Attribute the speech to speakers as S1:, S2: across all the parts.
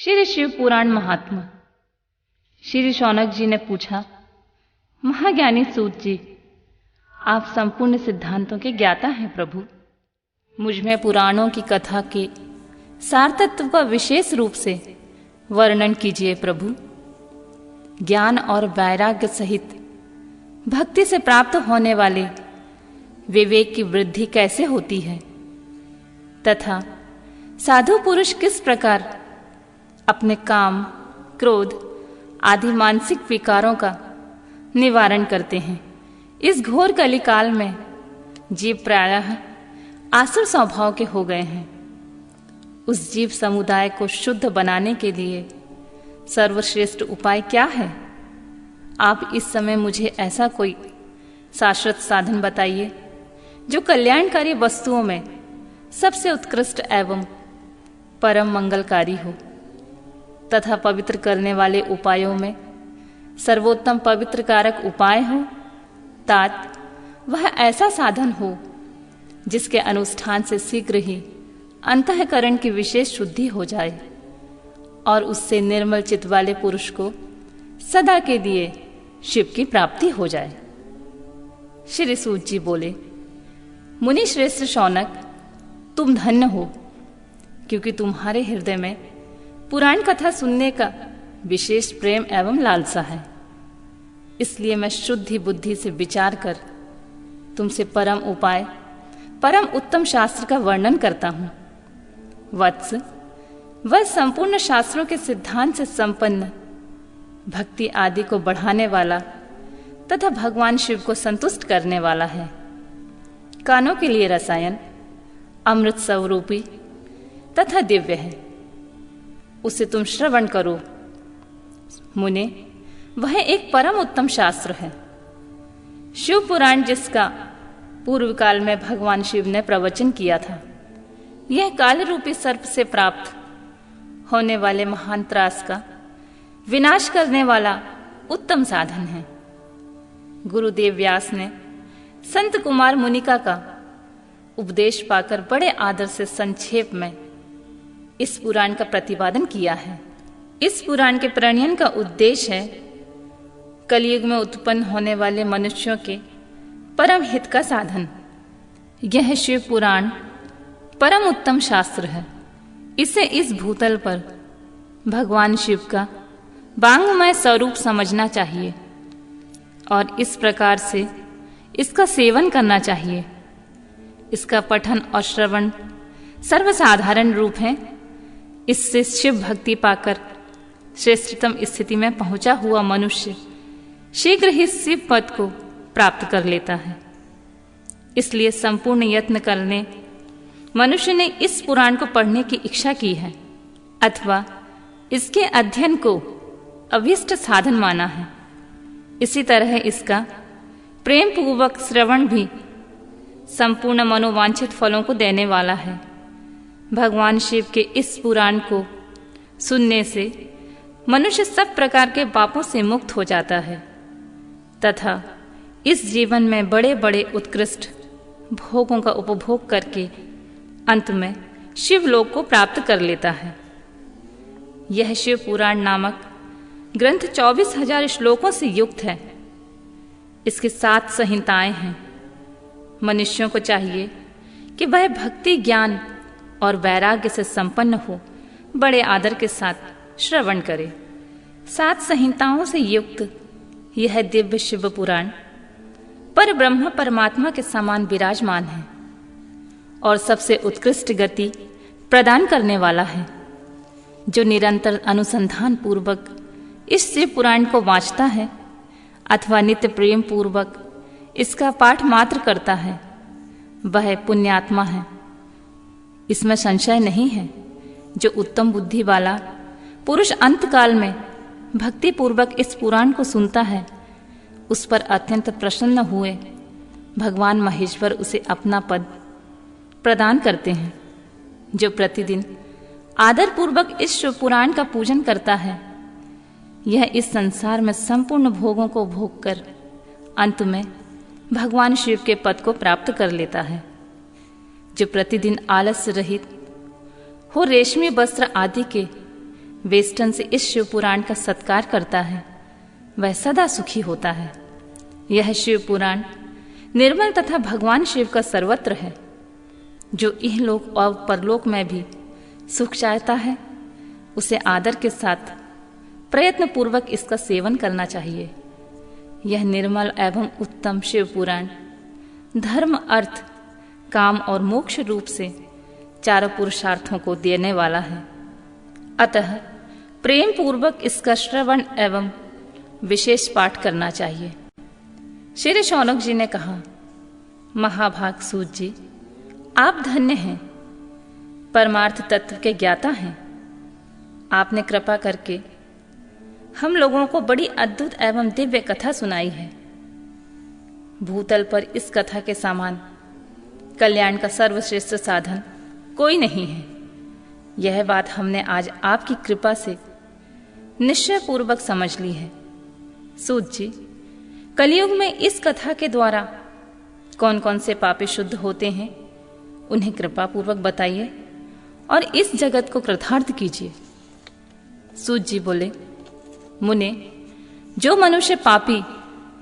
S1: श्री शिव पुराण महात्मा। श्री शौनक जी ने पूछा, महाज्ञानी सूत जी, आप संपूर्ण सिद्धांतों के ज्ञाता हैं प्रभु। मुझ में पुराणों की कथा के सार तत्व का विशेष रूप से वर्णन कीजिए प्रभु। ज्ञान और वैराग्य सहित भक्ति से प्राप्त होने वाले विवेक की वृद्धि कैसे होती है तथा साधु पुरुष किस प्रकार अपने काम, क्रोध आदि मानसिक विकारों का निवारण करते हैं। इस घोर कलिकाल में जीव प्रायः आसुर स्वभाव के हो गए हैं। उस जीव समुदाय को शुद्ध बनाने के लिए सर्वश्रेष्ठ उपाय क्या है? आप इस समय मुझे ऐसा कोई शाश्वत साधन बताइए जो कल्याणकारी वस्तुओं में सबसे उत्कृष्ट एवं परम मंगलकारी हो तथा पवित्र करने वाले उपायों में सर्वोत्तम पवित्र कारक उपाय हो। तात वह ऐसा साधन हो जिसके अनुष्ठान से शीघ्र ही अंतःकरण की विशेष शुद्धि हो जाए और उससे निर्मल चित्त वाले पुरुष को सदा के लिए शिव की प्राप्ति हो जाए। श्री सूत जी बोले, मुनि श्रेष्ठ शौनक, तुम धन्य हो, क्योंकि तुम्हारे हृदय में पुराण कथा सुनने का विशेष प्रेम एवं लालसा है। इसलिए मैं शुद्धि बुद्धि से विचार कर तुमसे परम उपाय, परम उत्तम शास्त्र का वर्णन करता हूं। वत्स, वह संपूर्ण शास्त्रों के सिद्धांत से संपन्न, भक्ति आदि को बढ़ाने वाला तथा भगवान शिव को संतुष्ट करने वाला है। कानों के लिए रसायन अमृत स्वरूपी तथा दिव्य है, उसे तुम श्रवण करो। मुने, वह एक परम उत्तम शास्त्र है। शिव पुराण जिसका पूर्व काल में भगवान शिव ने प्रवचन किया था, यह काल रूपी सर्प से प्राप्त होने वाले महान त्रास का विनाश करने वाला उत्तम साधन है। गुरुदेव व्यास ने संत कुमार मुनिका का उपदेश पाकर बड़े आदर से संक्षेप में इस पुराण का प्रतिपादन किया है। इस पुराण के प्रणयन का उद्देश्य है कलयुग में उत्पन्न होने वाले मनुष्यों के परम हित का साधन। यह शिव पुराण परम उत्तम शास्त्र है। इसे इस भूतल पर भगवान शिव का वांग्मय स्वरूप समझना चाहिए और इस प्रकार से इसका सेवन करना चाहिए। इसका पठन और श्रवण सर्वसाधारण रूप है। इससे शिव भक्ति पाकर श्रेष्ठतम स्थिति में पहुंचा हुआ मनुष्य शीघ्र ही शिव पद को प्राप्त कर लेता है। इसलिए संपूर्ण यत्न करने मनुष्य ने इस पुराण को पढ़ने की इच्छा की है अथवा इसके अध्ययन को अभीष्ट साधन माना है। इसी तरह इसका प्रेम पूर्वक श्रवण भी संपूर्ण मनोवांछित फलों को देने वाला है। भगवान शिव के इस पुराण को सुनने से मनुष्य सब प्रकार के पापों से मुक्त हो जाता है तथा इस जीवन में बड़े बड़े उत्कृष्ट भोगों का उपभोग करके अंत में शिवलोक को प्राप्त कर लेता है। यह शिव पुराण नामक ग्रंथ 24,000 श्लोकों से युक्त है। इसके 7 संहिताएं हैं। मनुष्यों को चाहिए कि वह भक्ति, ज्ञान और वैराग्य से संपन्न हो बड़े आदर के साथ श्रवण करे। 7 संहिताओं से युक्त यह दिव्य शिव पुराण पर ब्रह्म परमात्मा के समान विराजमान है और सबसे उत्कृष्ट गति प्रदान करने वाला है। जो निरंतर अनुसंधान पूर्वक इस शिव पुराण को वांचता है अथवा नित्य प्रेम पूर्वक इसका पाठ मात्र करता है, वह पुण्यात्मा है। इसमें संशय नहीं है। जो उत्तम बुद्धि वाला पुरुष अंतकाल में भक्ति पूर्वक इस पुराण को सुनता है, उस पर अत्यंत प्रसन्न हुए भगवान महेश्वर उसे अपना पद प्रदान करते हैं। जो प्रतिदिन आदर पूर्वक इस शिव पुराण का पूजन करता है, यह इस संसार में संपूर्ण भोगों को भोग कर अंत में भगवान शिव के पद को प्राप्त कर लेता है। जो प्रतिदिन आलस्य रहित हो रेशमी वस्त्र आदि के वेस्टर्न से इस शिव पुराण का सत्कार करता है वह सदा सुखी होता है। यह शिव पुराण निर्मल तथा भगवान शिव का सर्वत्र है। जो इहलोक और परलोक में भी सुख चाहता है उसे आदर के साथ प्रयत्न पूर्वक इसका सेवन करना चाहिए। यह निर्मल एवं उत्तम शिव पुराण धर्म, अर्थ, काम और मोक्ष रूप से चारों पुरुषार्थों को देने वाला है। अतः प्रेम पूर्वक इसका श्रवण एवं विशेष पाठ करना चाहिए। श्री शौनक जी ने कहा, महाभाग सूत जी, आप धन्य हैं, परमार्थ तत्व के ज्ञाता हैं। आपने कृपा करके हम लोगों को बड़ी अद्भुत एवं दिव्य कथा सुनाई है। भूतल पर इस कथा के समान कल्याण का सर्वश्रेष्ठ साधन कोई नहीं है। यह बात हमने आज आपकी कृपा से निश्चय पूर्वक समझ ली है। सूत जी, कलयुग में इस कथा के द्वारा कौन कौन से पापी शुद्ध होते हैं उन्हें कृपा पूर्वक बताइए और इस जगत को कृतार्थ कीजिए। सूत जी बोले, मुने, जो मनुष्य पापी,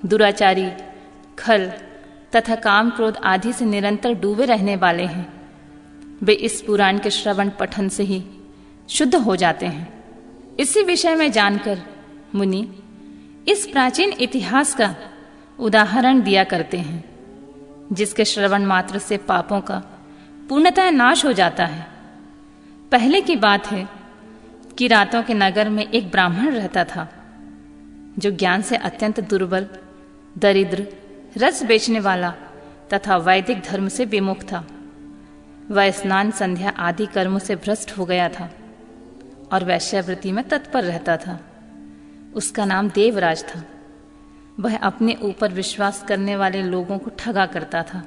S1: दुराचारी, खल तथा काम क्रोध आदि से निरंतर डूबे रहने वाले हैं वे इस पुराण के श्रवण पठन से ही शुद्ध हो जाते हैं। इसी विषय में जानकर मुनि इस प्राचीन इतिहास का उदाहरण दिया करते हैं जिसके श्रवण मात्र से पापों का पूर्णतः नाश हो जाता है। पहले की बात है कि रातों के नगर में एक ब्राह्मण रहता था जो ज्ञान से अत्यंत दुर्बल, दरिद्र, रस बेचने वाला तथा वैदिक धर्म से विमुख था। वह स्नान, संध्या आदि कर्मों से भ्रष्ट हो गया था और वैश्यावृत्ति में तत्पर रहता था। उसका नाम देवराज था। वह अपने ऊपर विश्वास करने वाले लोगों को ठगा करता था।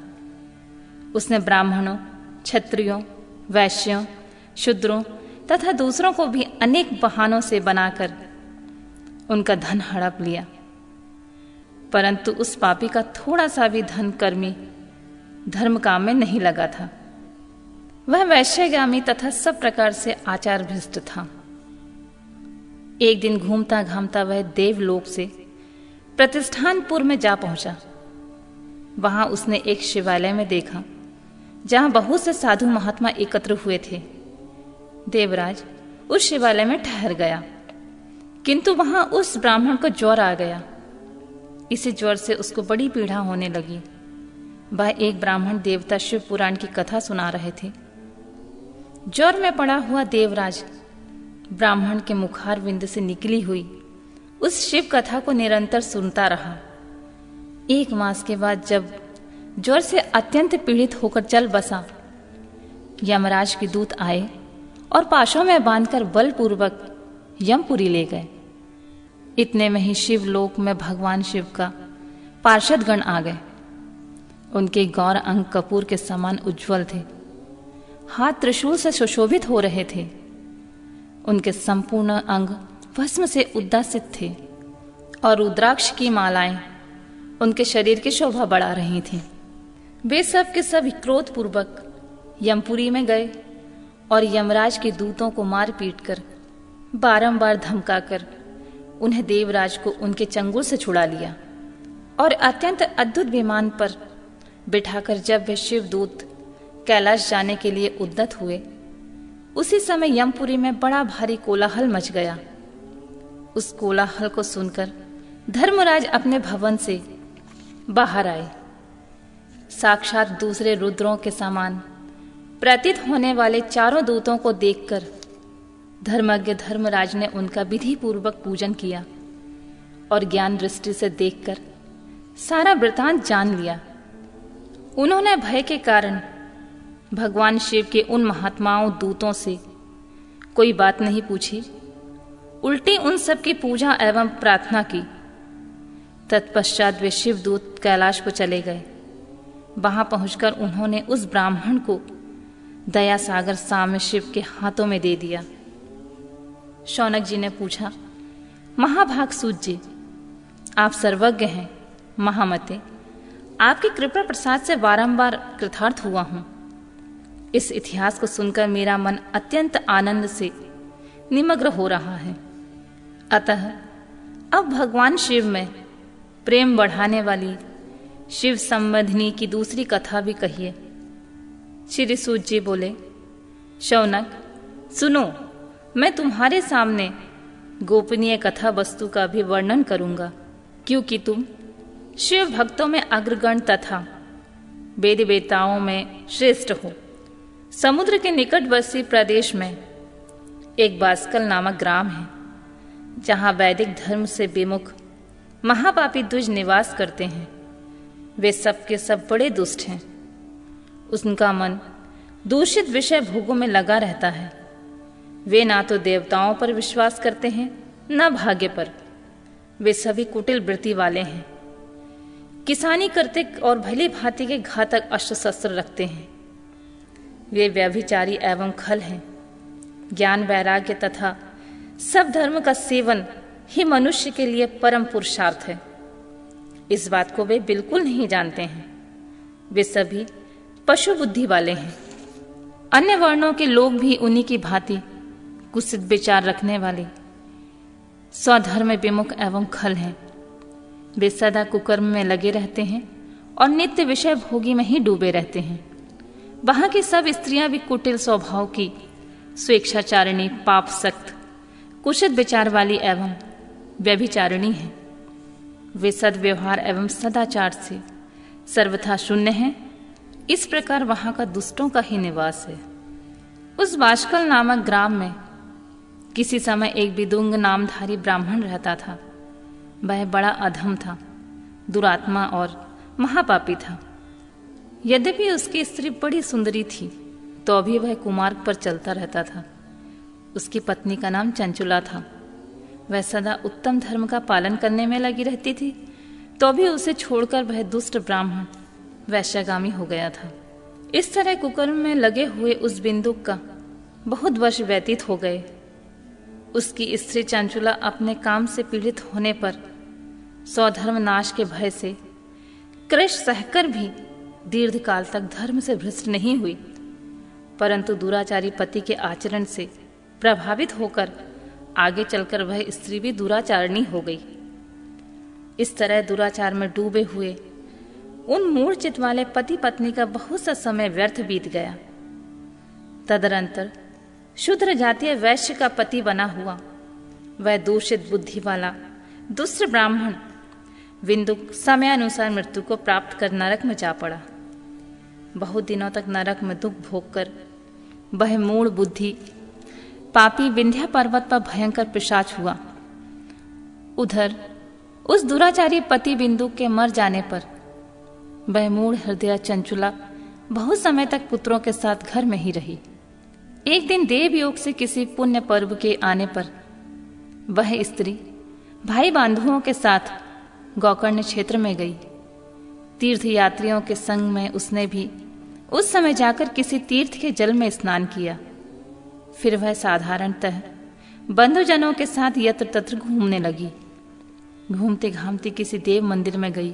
S1: उसने ब्राह्मणों, क्षत्रियों, वैश्यों, शूद्रों तथा दूसरों को भी अनेक बहानों से बनाकर उनका धन हड़प लिया, परंतु उस पापी का थोड़ा सा भी धन कर्मी धर्म काम में नहीं लगा था। वह वैश्यगामी तथा सब प्रकार से आचार भ्रष्ट था। एक दिन घूमता घामता वह देवलोक से प्रतिष्ठानपुर में जा पहुंचा। वहां उसने एक शिवालय में देखा जहां बहुत से साधु महात्मा एकत्र हुए थे। देवराज उस शिवालय में ठहर गया, किंतु वहां उस ब्राह्मण को ज्वर आ गया। इसी ज्वर से उसको बड़ी पीड़ा होने लगी। वह एक ब्राह्मण देवता शिव पुराण की कथा सुना रहे थे। ज्वर में पड़ा हुआ देवराज ब्राह्मण के मुखारविंद से निकली हुई उस शिव कथा को निरंतर सुनता रहा। 1 मास के बाद जब ज्वर से अत्यंत पीड़ित होकर चल बसा, यमराज के दूत आए और पाशों में बांधकर बलपूर्वक यमपुरी ले गए। इतने में ही शिवलोक में भगवान शिव का पार्षद गण आ गए। उनके गौर अंग कपूर के समान उज्जवल थे, हाथ त्रिशूल से सुशोभित हो रहे थे। उनके संपूर्ण अंग भस्म से उद्दासित थे और रुद्राक्ष की मालाएं उनके शरीर की शोभा बढ़ा रही थीं। वे सब के सब क्रोधपूर्वक यमपुरी में गए और यमराज के दूतों को मार पीट कर बारंबार धमकाकर उन्हें देवराज को उनके चंगुल से छुड़ा लिया और अत्यंत अद्भुत विमान पर बिठाकर जब वे शिवदूत कैलाश जाने के लिए उद्यत हुए, उसी समय यमपुरी में बड़ा भारी कोलाहल मच गया। उस कोलाहल को सुनकर धर्मराज अपने भवन से बाहर आए। साक्षात दूसरे रुद्रों के समान प्रतीत होने वाले चारों दूतों को देखकर धर्मज्ञ धर्मराज ने उनका विधि पूर्वक पूजन किया और ज्ञान दृष्टि से देखकर सारा वृतांत जान लिया। उन्होंने भय के कारण भगवान शिव के उन महात्माओं दूतों से कोई बात नहीं पूछी, उल्टी उन सब की पूजा एवं प्रार्थना की। तत्पश्चात वे शिवदूत कैलाश को चले गए। वहां पहुंचकर उन्होंने उस ब्राह्मण को दया सागर साम्य शिव के हाथों में दे दिया। शौनक जी ने पूछा, महाभाग सूत जी, आप सर्वज्ञ हैं, महामते, आपकी कृपा प्रसाद से बारंबार कृतार्थ हुआ हूं। इस इतिहास को सुनकर मेरा मन अत्यंत आनंद से निमग्न हो रहा है। अतः अब भगवान शिव में प्रेम बढ़ाने वाली शिव संबंधिनी की दूसरी कथा भी कहिए। श्री सूत जी बोले, शौनक सुनो, मैं तुम्हारे सामने गोपनीय कथा वस्तु का भी वर्णन करूंगा, क्योंकि तुम शिव भक्तों में अग्रगण तथा वेद वेताओं में श्रेष्ठ हो। समुद्र के निकटवर्ती प्रदेश में एक बास्कल नामक ग्राम है, जहां वैदिक धर्म से विमुख महापापी द्विज निवास करते हैं। वे सब के सब बड़े दुष्ट हैं। उनका मन दूषित विषय भोगों में लगा रहता है। वे ना तो देवताओं पर विश्वास करते हैं, न भाग्य पर। वे सभी कुटिल वृत्ति वाले हैं। किसानी करते और भली भांति के घातक अस्त्र शस्त्र रखते हैं। वे व्यभिचारी एवं खल हैं। ज्ञान वैराग्य तथा सब धर्म का सेवन ही मनुष्य के लिए परम पुरुषार्थ है। इस बात को वे बिल्कुल नहीं जानते हैं। वे सभी पशु बुद्धि वाले हैं। अन्य वर्णों के लोग भी उन्हीं की भांति कुत्सित विचार रखने वाले स्वधर्म विमुख एवं खल हैं। वे सदा कुकर्म में लगे रहते हैं और नित्य विषय भोगी में ही डूबे रहते हैं। वहां की सब स्त्रियां भी कुटिल स्वभाव की, स्वेच्छाचारिणी, पाप सक्त, कुशित विचार वाली एवं व्यभिचारिणी हैं। वे सद्व्यवहार एवं सदाचार से सर्वथा शून्य हैं। इस प्रकार वहां का दुष्टों का ही निवास है। उस बाष्कल नामक ग्राम में किसी समय एक विदुंग नामधारी ब्राह्मण रहता था। वह बड़ा अधम था, दुरात्मा और महापापी था। यद्यपि उसकी स्त्री बड़ी सुंदरी थी, तो भी वह कुमार्ग पर चलता रहता था। उसकी पत्नी का नाम चंचुला था। वह सदा उत्तम धर्म का पालन करने में लगी रहती थी, तो भी उसे छोड़कर वह दुष्ट ब्राह्मण वैश्यगामी हो गया था। इस तरह कुकर्म में लगे हुए उस बिंदुक का बहुत वर्ष व्यतीत हो गए। उसकी स्त्री चंचुला अपने काम से पीड़ित होने पर स्वधर्म नाश के भय से क्लेश सहकर भी दीर्घ काल तक धर्म से भ्रष्ट नहीं हुई, परंतु दुराचारी पति के आचरण से प्रभावित होकर आगे चलकर वह स्त्री भी दुराचारणी हो गई। इस तरह दुराचार में डूबे हुए उन मूढ़ चित्त वाले पति पत्नी का बहुत सा समय व्यर्थ बीत गया। तदनंतर शूद्र जातीय वैश्य का पति बना हुआ वह दूषित बुद्धि वाला दुष्ट ब्राह्मण विंदुक समयानुसार मृत्यु को प्राप्त कर नरक में जा पड़ा। बहुत दिनों तक नरक में दुख भोगकर वह मूढ़ बुद्धि पापी विंध्या पर्वत पर भयंकर पिशाच हुआ। उधर उस दुराचारी पति बिंदु के मर जाने पर वह मूढ़ हृदय चंचुला बहुत समय तक पुत्रों के साथ घर में ही रही। एक दिन देवयोग से किसी पुण्य पर्व के आने पर वह स्त्री भाई बंधुओं के साथ गोकर्ण क्षेत्र में गई। तीर्थ यात्रियों के संग में उसने भी उस समय जाकर किसी तीर्थ के जल में स्नान किया। फिर वह साधारणतः बंधुजनों के साथ यत्र तत्र घूमने लगी। घूमते घामते किसी देव मंदिर में गई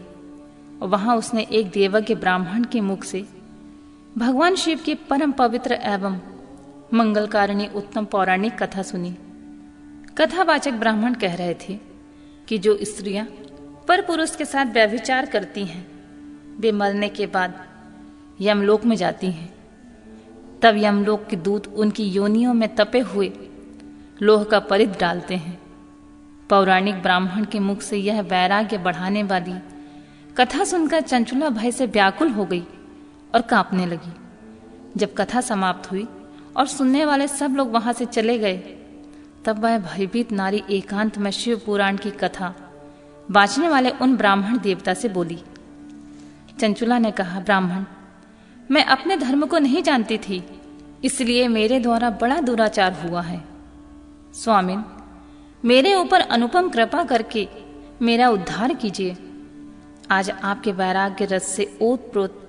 S1: और वहां उसने एक देवज्ञ ब्राह्मण के मुख से भगवान शिव की परम पवित्र एवं मंगलकारिणी उत्तम पौराणिक कथा सुनी। कथावाचक ब्राह्मण कह रहे थे कि जो स्त्रियां पर पुरुष के साथ व्यभिचार करती हैं, वे मरने के बाद यमलोक में जाती हैं। तब यमलोक के दूत उनकी योनियों में तपे हुए लोह का परिध डालते हैं। पौराणिक ब्राह्मण के मुख से यह वैराग्य बढ़ाने वाली कथा सुनकर चंचुला भय से व्याकुल हो गई और कांपने लगी। जब कथा समाप्त हुई और सुनने वाले सब लोग वहां से चले गए, तब वह भयभीत नारी एकांत में शिव पुराण की कथा बांचने वाले उन ब्राह्मण देवता से बोली। चंचुला ने कहा, ब्राह्मण, मैं अपने धर्म को नहीं जानती थी, इसलिए मेरे द्वारा बड़ा दुराचार हुआ है। स्वामिन, मेरे ऊपर अनुपम कृपा करके मेरा उद्धार कीजिए। आज आपके वैराग्य रस से ओतप्रोत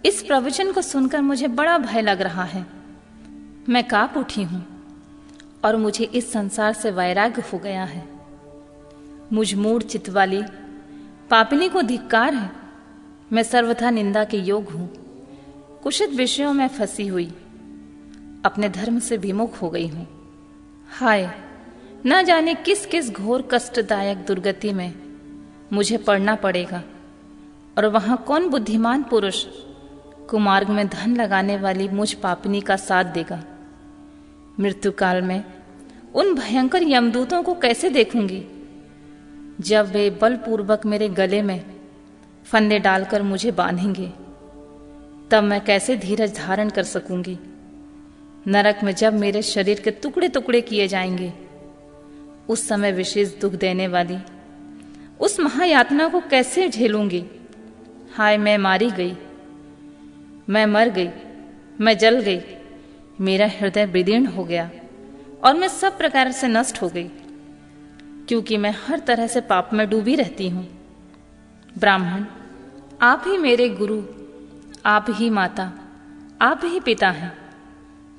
S1: इस प्रवचन को सुनकर मुझे बड़ा भय लग रहा है। मैं कांप उठी हूं और मुझे इस संसार से वैराग्य हो गया है। मुझ मूढ़ चित्त वाली पापिनी को धिक्कार है। मैं सर्वथा निंदा के योग हूं। कुशित विषयों में फंसी हुई अपने धर्म से विमुख हो गई हूं। हाय, न जाने किस किस घोर कष्टदायक दुर्गति में मुझे पड़ना पड़ेगा, और वहां कौन बुद्धिमान पुरुष कुमार्ग में धन लगाने वाली मुझ पापिनी का साथ देगा। मृत्यु काल में उन भयंकर यमदूतों को कैसे देखूंगी, जब वे बलपूर्वक मेरे गले में फंदे डालकर मुझे बांधेंगे, तब मैं कैसे धीरज धारण कर सकूंगी। नरक में जब मेरे शरीर के टुकड़े टुकड़े किए जाएंगे, उस समय विशेष दुख देने वाली उस महायातना को कैसे झेलूंगी। हाय, मैं मारी गई, मैं मर गई, मैं जल गई, मेरा हृदय विदीर्ण हो गया और मैं सब प्रकार से नष्ट हो गई, क्योंकि मैं हर तरह से पाप में डूबी रहती हूं। ब्राह्मण, आप ही मेरे गुरु, आप ही माता, आप ही पिता हैं।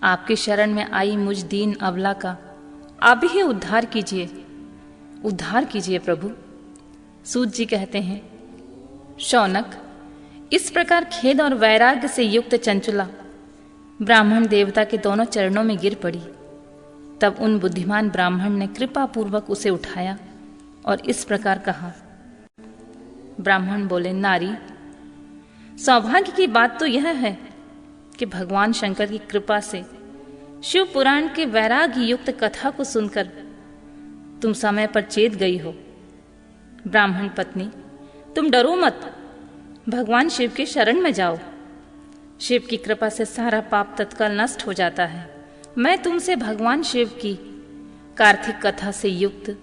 S1: आपकी शरण में आई मुझ दीन अबला का आप ही उद्धार कीजिए, उद्धार कीजिए प्रभु। सूत जी कहते हैं, शौनक, इस प्रकार खेद और वैराग्य से युक्त चंचला ब्राह्मण देवता के दोनों चरणों में गिर पड़ी। तब उन बुद्धिमान ब्राह्मण ने कृपा पूर्वक उसे उठाया और इस प्रकार कहा। ब्राह्मण बोले, नारी, सौभाग्य की बात तो यह है कि भगवान शंकर की कृपा से शिव पुराण के वैराग्य युक्त कथा को सुनकर तुम समय पर चेत गई हो। ब्राह्मण पत्नी, तुम डरो मत, भगवान शिव की शरण में जाओ। शिव की कृपा से सारा पाप तत्काल नष्ट हो जाता है। मैं तुमसे भगवान शिव की कार्तिक कथा से युक्त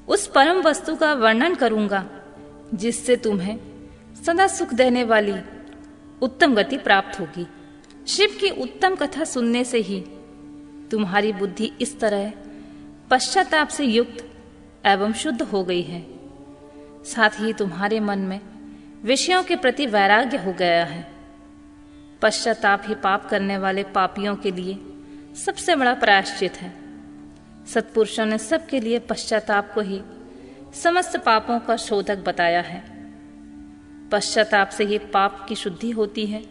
S1: उस परम वस्तु का वर्णन करूंगा, जिससे तुम्हें सदा सुख देने वाली उत्तम गति प्राप्त होगी। शिव की उत्तम कथा सुनने से ही तुम्हारी बुद्धि इस तरह पश्चाताप से युक्त एवं शुद्ध हो गई है। साथ ही तुम्हारे मन में विषयों के प्रति वैराग्य हो गया है। पश्चाताप ही पाप करने वाले पापियों के लिए सबसे बड़ा प्रायश्चित है। सत्पुरुषों ने सबके लिए पश्चाताप को ही समस्त पापों का शोधक बताया है। पश्चाताप से ही पाप की शुद्धि होती है।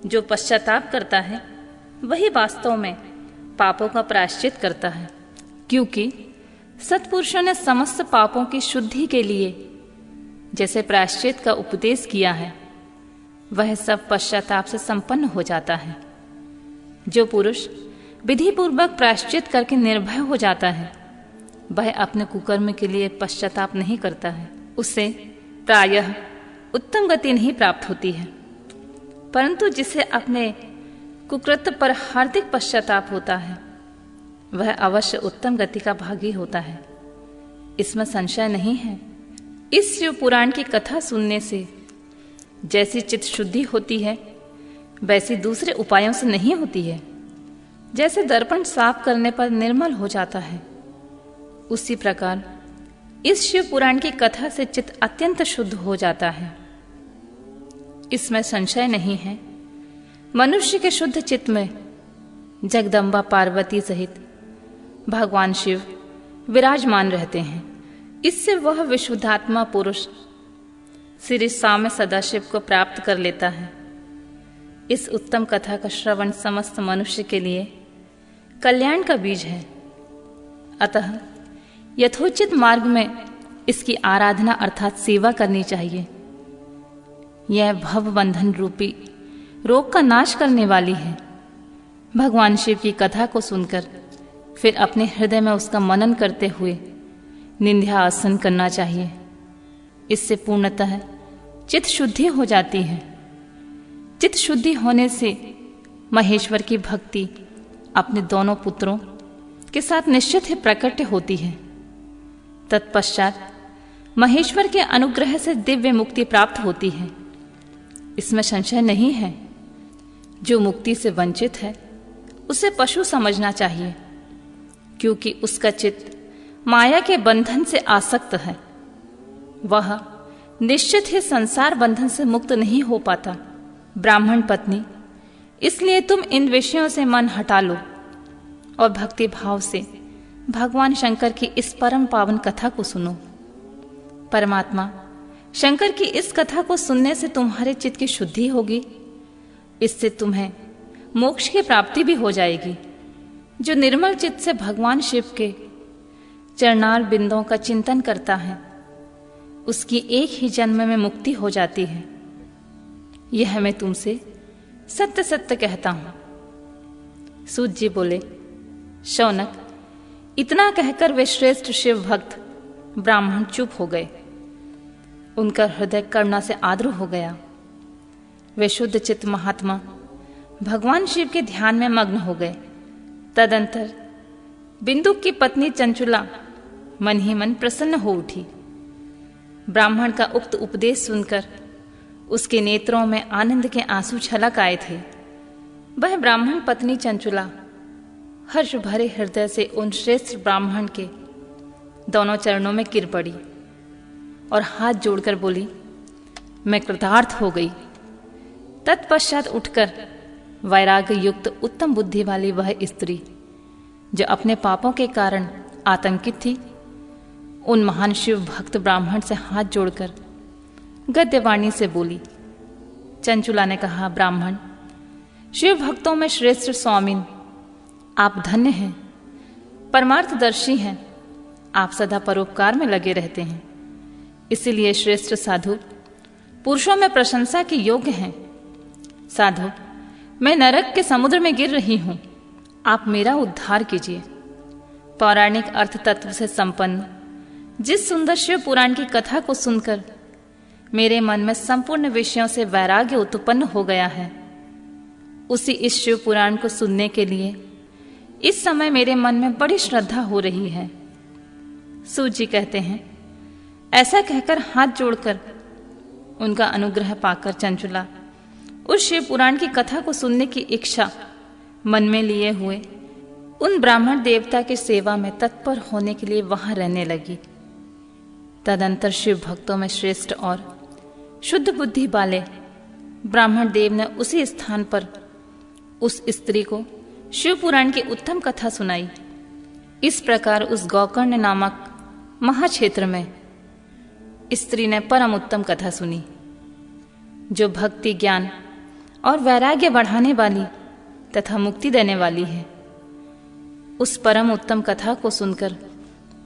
S1: जो पश्चाताप करता है वही वास्तव में पापों का प्रायश्चित करता है, क्योंकि सत्पुरुषों ने समस्त पापों की शुद्धि के लिए जैसे प्रायश्चित का उपदेश किया है, वह सब पश्चाताप से संपन्न हो जाता है। जो पुरुष विधि पूर्वक प्रायश्चित करके निर्भय हो जाता है, वह अपने कुकर्म के लिए पश्चाताप नहीं करता है। उसे प्रायः उत्तम गति नहीं प्राप्त होती है, परंतु जिसे अपने कुकृत्य पर हार्दिक पश्चाताप होता है, वह अवश्य उत्तम गति का भागी होता है। इसमें संशय नहीं है। इस शिव पुराण की कथा सुनने से जैसी चित्त शुद्धि होती है, वैसी दूसरे उपायों से नहीं होती है। जैसे दर्पण साफ करने पर निर्मल हो जाता है, उसी प्रकार इस शिव पुराण की कथा से चित्त अत्यंत शुद्ध हो जाता है। इसमें संशय नहीं है। मनुष्य के शुद्ध चित्त में जगदम्बा पार्वती सहित भगवान शिव विराजमान रहते हैं। इससे वह विशुद्धात्मा पुरुष श्री साम्य सदाशिव को प्राप्त कर लेता है। इस उत्तम कथा का श्रवण समस्त मनुष्य के लिए कल्याण का बीज है। अतः यथोचित मार्ग में इसकी आराधना अर्थात सेवा करनी चाहिए। यह भव बंधन रूपी रोग का नाश करने वाली है। भगवान शिव की कथा को सुनकर फिर अपने हृदय में उसका मनन करते हुए निंध्या आसन करना चाहिए। इससे पूर्णतः चित्त शुद्धि हो जाती है। चित्त शुद्धि होने से महेश्वर की भक्ति अपने दोनों पुत्रों के साथ निश्चित ही प्रकट होती है। तत्पश्चात महेश्वर के अनुग्रह से दिव्य मुक्ति प्राप्त होती है। इसमें संशय नहीं है। जो मुक्ति से वंचित है उसे पशु समझना चाहिए, क्योंकि उसका चित्त माया के बंधन से आसक्त है। वह निश्चित ही संसार बंधन से मुक्त नहीं हो पाता। ब्राह्मण पत्नी, इसलिए तुम इन विषयों से मन हटा लो और भक्ति भाव से भगवान शंकर की इस परम पावन कथा को सुनो। परमात्मा शंकर की इस कथा को सुनने से तुम्हारे चित्त की शुद्धि होगी। इससे तुम्हें मोक्ष की प्राप्ति भी हो जाएगी। जो निर्मल चित्त से भगवान शिव के चरणार बिंदों का चिंतन करता है, उसकी एक ही जन्म में मुक्ति हो जाती है। यह मैं तुमसे सत्य सत्य कहता हूं। सूत जी बोले, शौनक, इतना कहकर वे श्रेष्ठ शिव भक्त ब्राह्मण चुप हो गए। उनका हृदय करुणा से आर्द्र हो गया। वे शुद्ध चित्त महात्मा भगवान शिव के ध्यान में मग्न हो गए। तदंतर बिंदुक की पत्नी चंचुला मन ही मन प्रसन्न हो उठी। ब्राह्मण का उक्त उपदेश सुनकर उसके नेत्रों में आनंद के आंसू छलक आए थे। वह ब्राह्मण पत्नी चंचुला हर्ष भरे हृदय से उन श्रेष्ठ ब्राह्मण के दोनों चरणों में गिर पड़ी और हाथ जोड़कर बोली, मैं कृतार्थ हो गई। तत्पश्चात उठकर वैराग्य युक्त उत्तम बुद्धि वाली वह स्त्री जो अपने पापों के कारण आतंकित थी, उन महान शिव भक्त ब्राह्मण से हाथ जोड़कर गद्यवाणी से बोली। चंचुला ने कहा, ब्राह्मण, शिव भक्तों में श्रेष्ठ स्वामिन, आप धन्य हैं, परमार्थदर्शी हैं। आप सदा परोपकार में लगे रहते हैं, इसीलिए श्रेष्ठ साधु पुरुषों में प्रशंसा के योग्य हैं। साधु, मैं नरक के समुद्र में गिर रही हूं, आप मेरा उद्धार कीजिए। पौराणिक अर्थ तत्व से संपन्न जिस सुंदर शिव पुराण की कथा को सुनकर मेरे मन में संपूर्ण विषयों से वैराग्य उत्पन्न हो गया है, उसी इस शिव पुराण को सुनने के लिए इस समय मेरे मन में बड़ी श्रद्धा हो रही है। सूत जी कहते हैं, ऐसा कहकर हाथ जोड़कर उनका अनुग्रह पाकर चंचुला उस शिव पुराण की कथा को सुनने की इच्छा मन में लिए हुए उन ब्राह्मण देवता की सेवा में तत्पर होने के लिए वहां रहने लगी। तदंतर शिव भक्तों में श्रेष्ठ और शुद्ध बुद्धि वाले ब्राह्मण देव ने उसी स्थान पर उस स्त्री को शिव पुराण की उत्तम कथा सुनाई। इस प्रकार उस गोकर्ण नामक महाक्षेत्र में स्त्री ने परम उत्तम कथा सुनी, जो भक्ति, ज्ञान और वैराग्य बढ़ाने वाली तथा मुक्ति देने वाली है। उस परम उत्तम कथा को सुनकर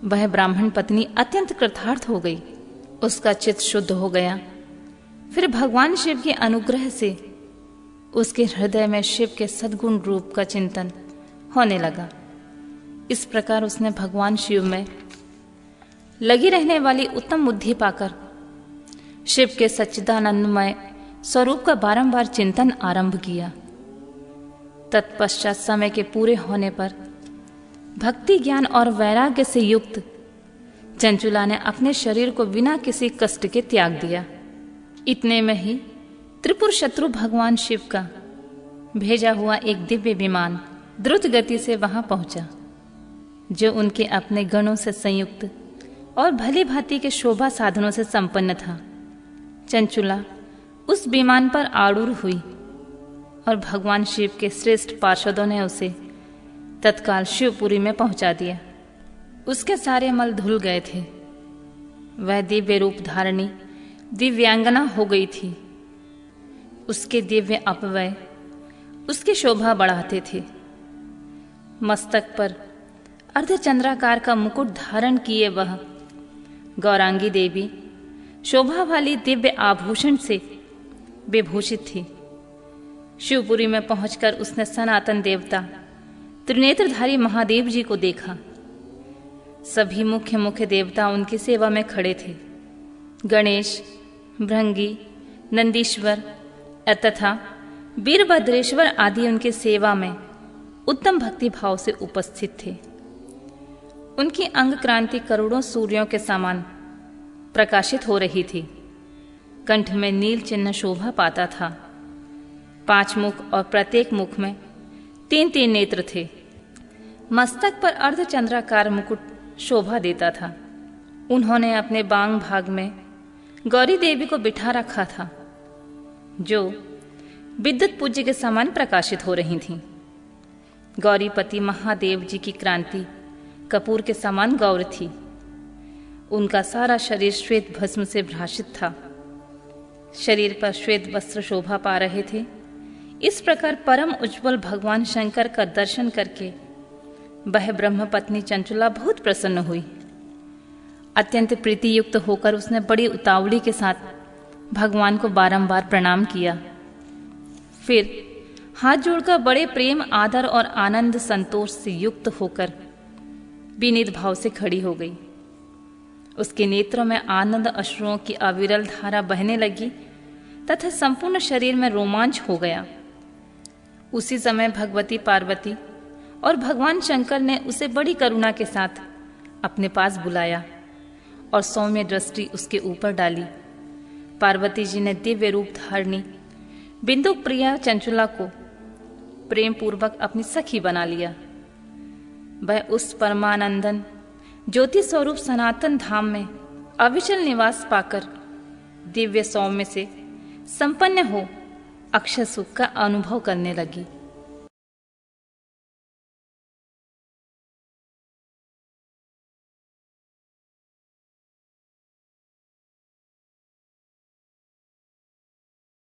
S1: वह ब्राह्मण पत्नी अत्यंत कृतार्थ हो गई। उसका चित्त शुद्ध हो गया। फिर भगवान शिव के अनुग्रह से उसके हृदय में शिव के सद्गुण रूप का चिंतन होने लगा। इस प्रकार उसने भगवान शिव में लगी रहने वाली उत्तम बुद्धि पाकर शिव के सच्चिदानंदमय स्वरूप का बारंबार चिंतन आरंभ किया। तत्पश्चात समय के पूरे होने पर भक्ति, ज्ञान और वैराग्य से युक्त चंचुला ने अपने शरीर को बिना किसी कष्ट के त्याग दिया। इतने में ही त्रिपुर शत्रु भगवान शिव का भेजा हुआ एक दिव्य विमान द्रुत गति से वहां पहुंचा, जो उनके अपने गणों से संयुक्त और भली भांति के शोभा साधनों से संपन्न था। चंचुला उस विमान पर आरूढ़ हुई और भगवान शिव के श्रेष्ठ पार्षदों ने उसे तत्काल शिवपुरी में पहुंचा दिया। उसके सारे मल धुल गए थे। वह दिव्य रूप धारणी दिव्यांगना हो गई थी। उसके दिव्य अपवय उसकी शोभा बढ़ाते थे। मस्तक पर अर्धचंद्राकार का मुकुट धारण किए वह गौरांगी देवी शोभा वाली दिव्य आभूषण से विभूषित थी। शिवपुरी में पहुंचकर उसने सनातन देवता त्रिनेत्रधारी महादेव जी को देखा। सभी मुख्य मुख्य देवता उनकी सेवा में खड़े थे। गणेश, भृंगी, नंदीश्वर तथा वीरभद्रेश्वर आदि उनकी सेवा में उत्तम भक्ति भाव से उपस्थित थे। उनकी अंग क्रांति करोड़ों सूर्यों के समान प्रकाशित हो रही थी। कंठ में नील चिन्ह शोभा पाता था। 5 मुख और प्रत्येक मुख में 3-3 नेत्र थे। मस्तक पर अर्धचंद्राकार मुकुट शोभा देता था। उन्होंने अपने बांग भाग में गौरी देवी को बिठा रखा था, जो विद्युत पूज्य के समान प्रकाशित हो रही थीं। गौरीपति महादेव जी की क्रांति कपूर के समान गौर थी। उनका सारा शरीर श्वेत भस्म से भ्राषित था। शरीर पर श्वेत वस्त्र शोभा पा रहे थे। इस प्रकार परम उज्ज्वल भगवान शंकर का दर्शन करके वह ब्रह्मपत्नी चंचुला बहुत प्रसन्न हुई। अत्यंत प्रीतियुक्त होकर उसने बड़ी उतावली के साथ भगवान को बारंबार प्रणाम किया। फिर हाथ जोड़कर बड़े प्रेम, आदर और आनंद संतोष से युक्त होकर विनीत भाव से खड़ी हो गई। उसके नेत्रों में आनंद अश्रुओं की अविरल धारा बहने लगी तथा संपूर्ण शरीर में रोमांच हो गया। उसी समय भगवती पार्वती और भगवान शंकर ने उसे बड़ी करुणा के साथ अपने पास बुलाया और सौम्य दृष्टि उसके ऊपर डाली। पार्वती जी ने दिव्य रूप धारणी बिंदु प्रिया चंचुला को प्रेम पूर्वक अपनी सखी बना लिया। वह उस परमानंदन ज्योति स्वरूप सनातन धाम में अविचल निवास पाकर दिव्य सौम्य से संपन्न हो अक्षय सुख का अनुभव करने लगी।